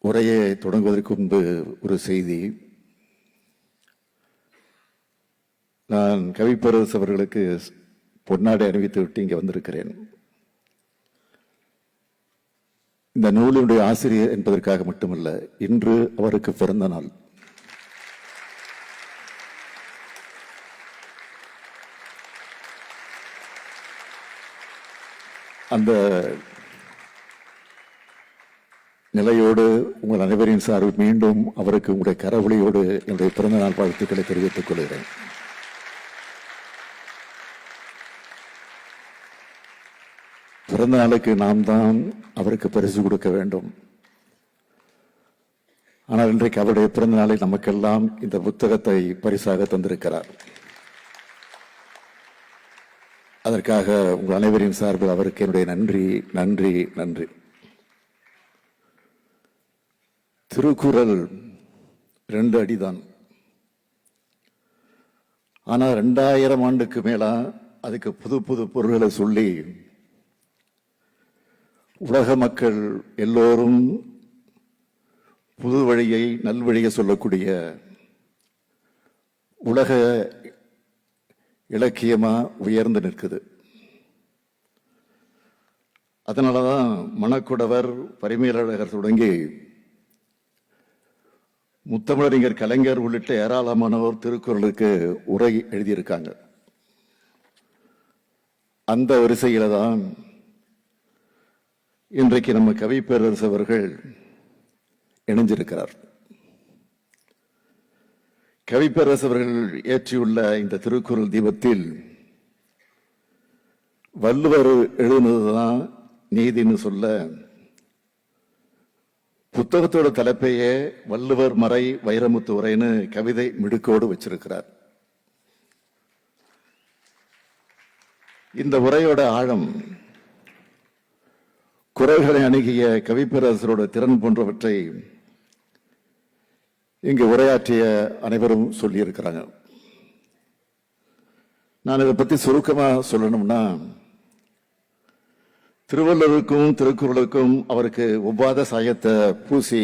உரையை தொடங்குவதற்கு முன்பு ஒரு செய்தி. நான் கவிப்பரசு அவர்களுக்கு பொன்னாடை அணிவித்து விட்டு இங்கே வந்திருக்கிறேன். இந்த நூலினுடைய ஆசிரியர் என்பதற்காக மட்டுமல்ல, இன்று அவருக்கு பிறந்த நாள். அந்த நிலையோடு உங்கள் அனைவரின் சார்பில் மீண்டும் அவருக்கு உங்களுடைய கரவொலியோடு என்னுடைய பிறந்த நாள் வாழ்த்துக்களை தெரிவித்துக் கொள்கிறேன். பிறந்த நாளுக்கு நாம் தான் அவருக்கு பரிசு கொடுக்க வேண்டும். ஆனால் இன்றைக்கு அவருடைய பிறந்த நாளை நமக்கெல்லாம் இந்த புத்தகத்தை பரிசாக தந்திருக்கிறார். அதற்காக உங்கள் அனைவரின் சார்பில் அவருக்கு என்னுடைய நன்றி நன்றி நன்றி. திருக்குறள் 2 அடிதான். ஆனா 2000 ஆண்டுக்கு மேலா அதுக்கு புது புது பொருள்களை சொல்லி உலக மக்கள் எல்லோரும் புது வழியை நல்வழியை சொல்லக்கூடிய உலக இலக்கியமா உயர்ந்து நிற்குது. அதனாலதான் மணக்குடவர், பரிமேலழகர் தொடங்கி முத்தமிழறிஞர் கலைஞர் உள்ளிட்ட ஏராளமானோர் திருக்குறளுக்கு உரை எழுதியிருக்காங்க. அந்த வரிசையில தான் இன்றைக்கு நம்ம கவிப்பேரரசு அவர்கள் இணைஞ்சிருக்கிறார். கவிப்பேரரசு அவர்கள் ஏற்றியுள்ள இந்த திருக்குறள் தீபத்தில் வள்ளுவர் எழுதுனதுதான் நீதின்னு சொல்ல, புத்தகத்தோட தலைப்பையே வள்ளுவர் மறை வைரமுத்து உரைன்னு கவிதை மிடுக்கோடு வச்சிருக்கிறார். இந்த உரையோட ஆழம், குறள்களை அணுகிய கவிப்பேரரசரோட திறன் போன்றவற்றை இங்கு உரையாற்றிய அனைவரும் சொல்லியிருக்கிறாங்க. நான் இதை பத்தி சுருக்கமா சொல்லணும்னா, திருவள்ளுவருக்கும் திருக்குறளுக்கும் அவருக்கு ஒவ்வாத சாயத்தை பூசி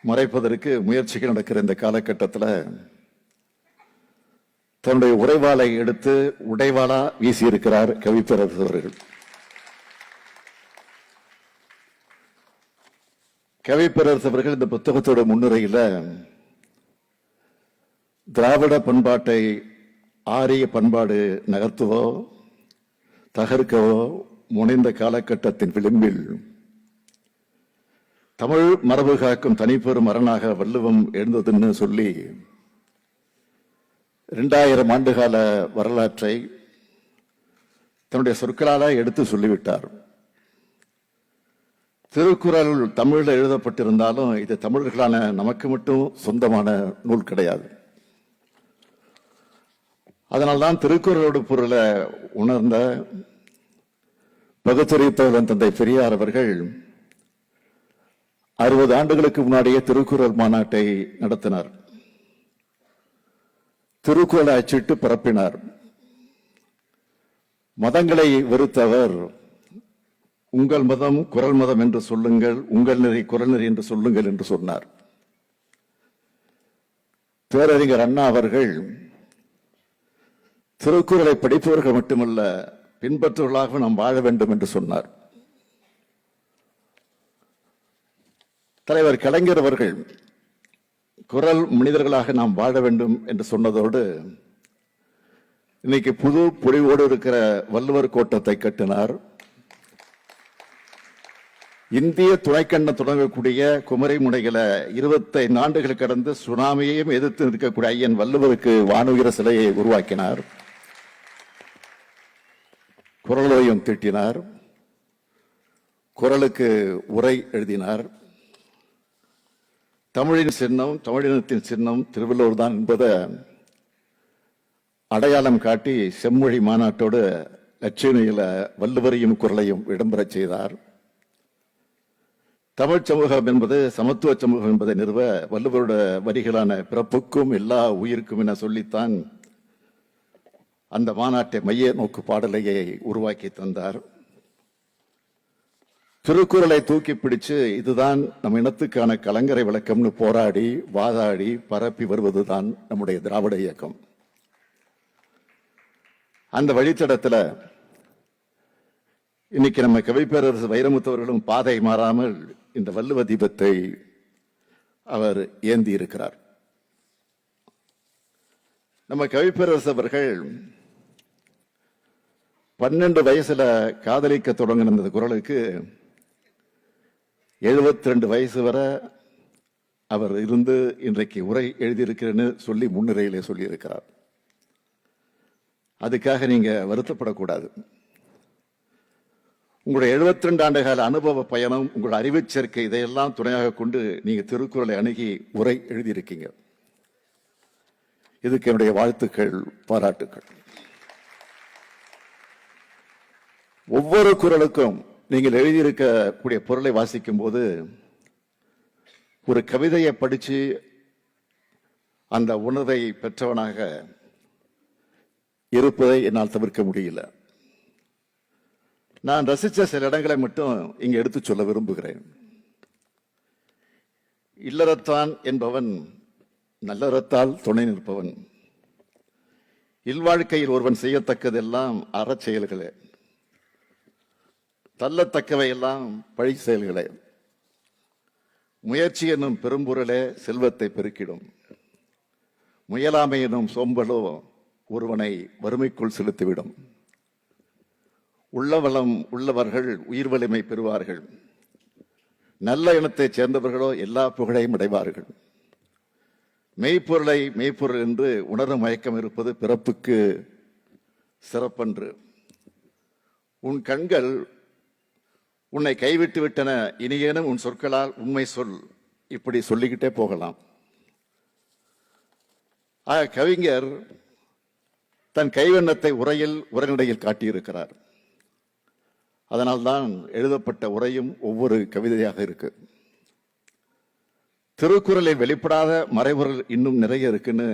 மறைப்பதற்கு முயற்சிகள் நடக்கிற இந்த காலகட்டத்தில் தன்னுடைய உரைவாளை எடுத்து உடைவாளா வீசி இருக்கிறார் கவிப்பேரரசு அவர்கள். கவிப்பேரரசு அவர்கள் இந்த புத்தகத்தோட முன்னுரையில் திராவிட பண்பாட்டை ஆரிய பண்பாடு நகர்த்துவோ தகர்க்கவோ முனைந்த காலகட்டத்தின் விளிம்பில் தமிழ் மரபு காக்கும் தனிப்பெரும் அரணாக வள்ளுவம் எழுந்ததுன்னு சொல்லி 2000 ஆண்டுகால வரலாற்றை தன்னுடைய சொற்களால எடுத்து சொல்லிவிட்டார். திருக்குறள் தமிழில் எழுதப்பட்டிருந்தாலும் இது தமிழர்களான நமக்கு மட்டும் சொந்தமான நூல் கிடையாது. அதனால்தான் திருக்குறளோட பொருளை உணர்ந்த பகுத்தறிவித்தவர்கள் தந்தை பெரியார் அவர்கள் 60 ஆண்டுகளுக்கு முன்னாடியே திருக்குறள் மாநாட்டை நடத்தினார். திருக்குறளை அச்சிட்டு பரப்பினார். மதங்களை வெறுத்தவர் உங்கள் மதம் குறள் மதம் என்று சொல்லுங்கள், உங்கள் நெறி குறள் நெறி என்று சொல்லுங்கள் என்று சொன்னார். பேரறிஞர் அண்ணா அவர்கள் திருக்குறளை படிப்பவர்கள் மட்டுமல்ல, பின்பற்றுவர்களாக நாம் வாழ வேண்டும் என்று சொன்னார். தலைவர் கலைஞர் அவர்கள் குறள் மனிதர்களாக நாம் வாழ வேண்டும் என்று சொன்னதோடு இன்னைக்கு புது பொலிவோடு இருக்கிற வள்ளுவர் கோட்டத்தை கட்டினார். இந்திய துணைக்கண்டம் தொடங்கக்கூடிய குமரி முனைகளை 25 ஆண்டுகள் கடந்து சுனாமியையும் எதிர்த்து நிற்கக்கூடிய ஐயன் வள்ளுவருக்கு வானுயர சிலையை உருவாக்கினார். குறளையும் தீட்டினார். குறளுக்கு உரை எழுதினார். தமிழின் சின்னம், தமிழினத்தின் சின்னம் திருவள்ளுவர் தான் என்பதை அடையாளம் காட்டி செம்மொழி மாநாட்டோடு லட்சணியில வள்ளுவரையும் குறளையும் இடம்பெறச் செய்தார். தமிழ் சமூகம் என்பது சமத்துவ சமூகம் என்பதை நிறுவ வள்ளுவரோட வரிகளான பிறப்புக்கும் எல்லா உயிருக்கும் என சொல்லித்தான் அந்த மாநாட்டை மைய நோக்கு பாடலையை உருவாக்கி தந்தார். திருக்குறளை தூக்கி பிடிச்சு இதுதான் நம் இனத்துக்கான கலங்கரை விளக்கம்னு போராடி வாதாடி பரப்பி வருவதுதான் நம்முடைய திராவிட இயக்கம். அந்த வழித்தடத்தில் இன்னைக்கு நம்ம கவிப்பேரரசு வைரமுத்தவர்களும் பாதை மாறாமல் இந்த வள்ளுவ தீபத்தை அவர் ஏந்தி இருக்கிறார். நம்ம கவிப்பேரரசு அவர்கள் 12 வயசுல காதலிக்க தொடங்கின குரலுக்கு 72 வயசு வரை அவர் இருந்து இன்றைக்கு உரை எழுதியிருக்கிறேன்னு சொல்லி முன்னுரையிலே சொல்லியிருக்கிறார். அதுக்காக நீங்க வருத்தப்படக்கூடாது. உங்களுடைய 72 ஆண்டு கால அனுபவ பயணம், உங்களுடைய அறிவுச் சேர்க்கை, இதையெல்லாம் துணையாக கொண்டு நீங்க திருக்குறளை அணுகி உரை எழுதியிருக்கீங்க. இதுக்கு என்னுடைய வாழ்த்துக்கள், பாராட்டுக்கள். ஒவ்வொரு குறளுக்கும் நீங்கள் எழுதியிருக்கக்கூடிய பொருளை வாசிக்கும் போது ஒரு கவிதையை படிச்சு அந்த உணர்வை பெற்றவனாக இருப்பதை என்னால் தவிர்க்க முடியல. நான் ரசித்த சில இடங்களை மட்டும் இங்க எடுத்து சொல்ல விரும்புகிறேன். இல்லறத்தான் என்பவன் நல்லறத்தால் துணை நிற்பவன். இல்வாழ்க்கையில் ஒருவன் செய்யத்தக்கதெல்லாம் அறச்செயல்களே, தள்ளத்தக்கவை எல்லாம் பழி செயல்களே. முயற்சி என்னும் பெரும்பொருளே செல்வத்தை பெருக்கிடும். முயலாமை என்னும் சோம்பலோ ஒருவனை வறுமைக்குள் செலுத்திவிடும். உள்ளவளம் உள்ளவர்கள் உயிர் வலிமை பெறுவார்கள். நல்ல இனத்தைச் சேர்ந்தவர்களோ எல்லா புகழையும் அடைவார்கள். மெய்ப்பொருளை மெய்ப்பொருள் என்று உணரும் மயக்கம் இருப்பது பிறப்புக்கு சிறப்பன்று. உன் கண்கள் உன்னை கைவிட்டு விட்டன, இனியேனும் உன் சொற்களால் உண்மை சொல். இப்படி சொல்லிக்கிட்டே போகலாம். கவிஞர் தன் கைவண்ணத்தை உரைநடையில் காட்டியிருக்கிறார். அதனால்தான் எழுதப்பட்ட உரையும் ஒவ்வொரு கவிதையாக இருக்கு. திருக்குறளில் வெளிப்படாத மறைபொருள் இன்னும் நிறைய இருக்குன்னு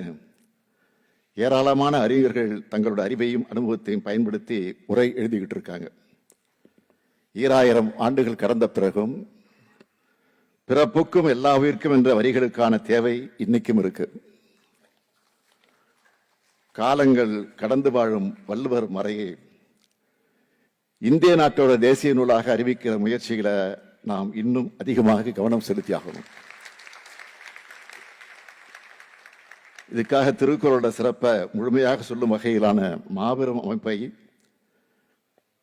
ஏராளமான அறிஞர்கள் தங்களுடைய அறிவையும் அனுபவத்தையும் பயன்படுத்தி உரை எழுதிக்கிட்டு இருக்காங்க. 2000 ஆண்டுகள் கடந்த பிறகும் பிறப்புக்கும் எல்லா உயிர்க்கும் என்ற வரிகளுக்கான தேவை இன்னைக்கும் இருக்கு. காலங்கள் கடந்து வாழும் வள்ளுவர் மறையை இந்திய நாட்டோட தேசிய நூலாக அறிவிக்கிற முயற்சிகளை நாம் இன்னும் அதிகமாக கவனம் செலுத்தியாகணும். இதுக்காக திருக்குறளோட சிறப்பை முழுமையாக சொல்லும் வகையிலான மாபெரும் அமைப்பை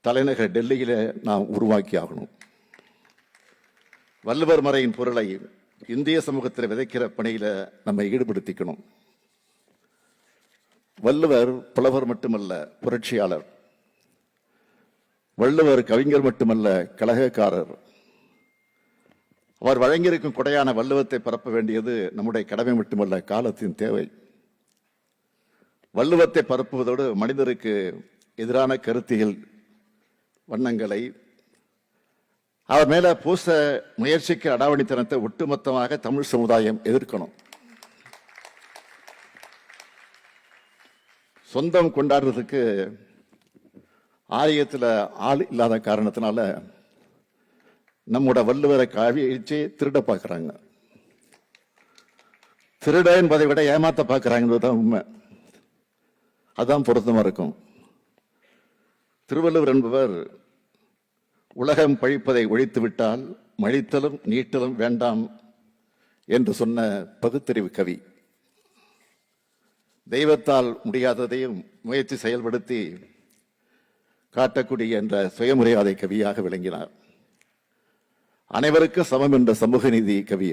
தலைநகர் டெல்லியில நாம் உருவாக்கி ஆகணும். வள்ளுவர் மறையின் பொருளை இந்திய சமூகத்தில் விதைக்கிற பணியில நம்மை ஈடுபடுத்திக்கணும். வள்ளுவர் புலவர் மட்டுமல்ல, புரட்சியாளர். வள்ளுவர் கவிஞர் மட்டுமல்ல, கலகக்காரர். அவர் வழங்கியிருக்கும் கொடையான வள்ளுவத்தை பரப்ப வேண்டியது நம்முடைய கடமை மட்டுமல்ல, காலத்தின் தேவை. வள்ளுவத்தை பரப்புவதோடு மனிதருக்கு எதிரான கருத்தியல் வண்ணங்களை அவர் மேல பூச முயற்சிக்க அடாவடித்தனத்தை ஒட்டுமொத்தமாக தமிழ் சமுதாயம் எதிர்க்கணும். சொந்தம் கொண்டாடுறதுக்கு ஆலயத்தில் ஆள் இல்லாத காரணத்தினால நம்மோட வள்ளுவரை காவிச்சு திருட பார்க்கிறாங்க. திருட என்பதை விட ஏமாத்த பார்க்கிறாங்கன்றதுதான் உண்மை. அதான் பொருத்தமா இருக்கும். திருவள்ளுவர் என்பவர் உலகம் பழிப்பதை ஒழித்துவிட்டால் மழித்தலும் நீட்டலும் வேண்டாம் என்று சொன்ன பகுத்தறிவு கவி. தெய்வத்தால் முடியாததையும் முயற்சி செயல்படுத்தி காட்டக்கூடிய என்ற சுயமரியாதை கவியாக விளங்கினார். அனைவருக்கும் சமம் என்ற சமூக நீதி கவி.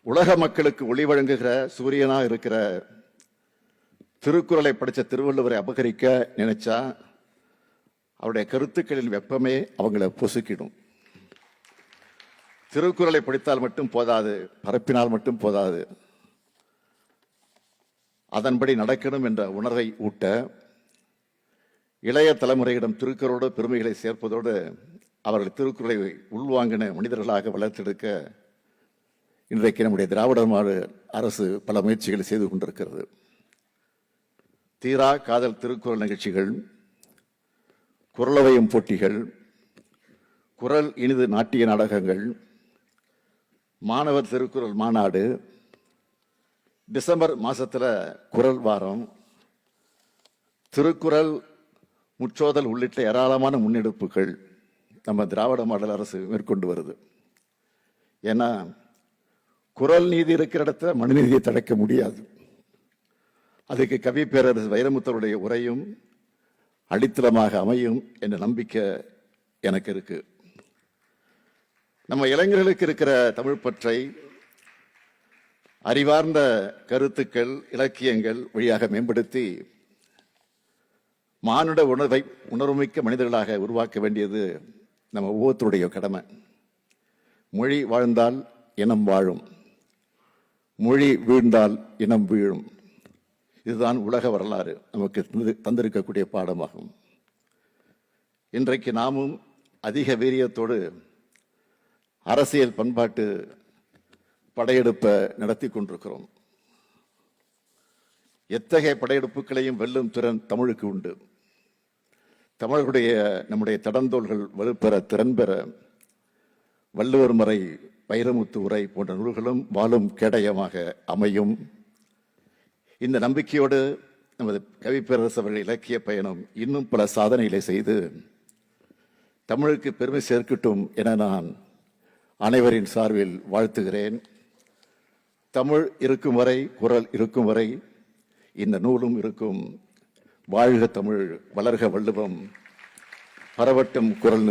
உலக மக்களுக்கு ஒளி வழங்குகிற சூரியனா இருக்கிற திருக்குறளை படித்த திருவள்ளுவரை அபகரிக்க நினைச்சா அவருடைய கருத்துக்களின் வெப்பமே அவங்களை பொசுக்கிடும். திருக்குறளை படித்தால் மட்டும் போதாது, பரப்பினால் மட்டும் போதாது, அதன்படி நடக்கணும் என்ற உணர்வை ஊட்ட இளைய தலைமுறையிடம் திருக்குறளோடு பெருமைகளை சேர்ப்பதோடு அவர்கள் திருக்குறளை உள்வாங்கின மனிதர்களாக வளர்த்தெடுக்க இன்றைக்கு நம்முடைய திராவிட மாடு அரசு பல முயற்சிகளை செய்து கொண்டிருக்கிறது. தீரா காதல் திருக்குறள் நிகழ்ச்சிகள், குறளவையும் போட்டிகள், குரல் இனிது நாட்டிய நாடகங்கள், மாணவர் திருக்குறள் மாநாடு, டிசம்பர் மாசத்துல குரல் வாரம், திருக்குறள் முற்றோதல் உள்ளிட்ட ஏராளமான முன்னெடுப்புகள் நம்ம திராவிட மாடல் அரசு மேற்கொண்டு வருது. ஏன்னா குரல் நீதி இருக்கிற இடத்துல மனுநீதியை தடுக்க முடியாது. அதுக்கு கவி பேரரசு வைரமுத்தருடைய உரையும் அடித்தளமாக அமையும் என்ற நம்பிக்கை எனக்கு இருக்கு. நம்ம இளைஞர்களுக்கு இருக்கிற தமிழ் பற்றை அறிவார்ந்த கருத்துக்கள், இலக்கியங்கள் வழியாக மேம்படுத்தி மானுட உணர்வுமிக்க மனிதர்களாக உருவாக்க வேண்டியது நம்ம ஒவ்வொருத்தருடைய கடமை. மொழி வாழ்ந்தால் இனம் வாழும், மொழி வீழ்ந்தால் இனம் வீழும். இதுதான் உலக வரலாறு நமக்கு தந்திருக்கக்கூடிய பாடமாகும். இன்றைக்கு நாமும் அதிக வீரியத்தோடு அரசியல் பண்பாட்டு படையெடுப்பை நடத்தி கொண்டிருக்கிறோம். எத்தகைய படையெடுப்புகளையும் வெல்லும் திறன் தமிழுக்கு உண்டு. தமிழர்களுடைய நம்முடைய தடந்தோள்கள் வலுப்பெற திறன் பெற வள்ளுவர் மறை, வைரமுத்து உரை போன்ற நூல்களும் வாழும் கேடயமாக அமையும். இந்த நம்பிக்கையோடு நமது கவிப்பேரரசு அவர்கள் இலக்கிய பயணம் இன்னும் பல சாதனைகளை செய்து தமிழுக்கு பெருமை சேர்க்கட்டும் என நான் அனைவரின் சார்பில் வாழ்த்துகிறேன். தமிழ் இருக்கும் வரை, குரல் இருக்கும் வரை இந்த நூலும் இருக்கும். வாழ்க தமிழ், வளர்க வள்ளுவம், பரவட்டும் குரல்.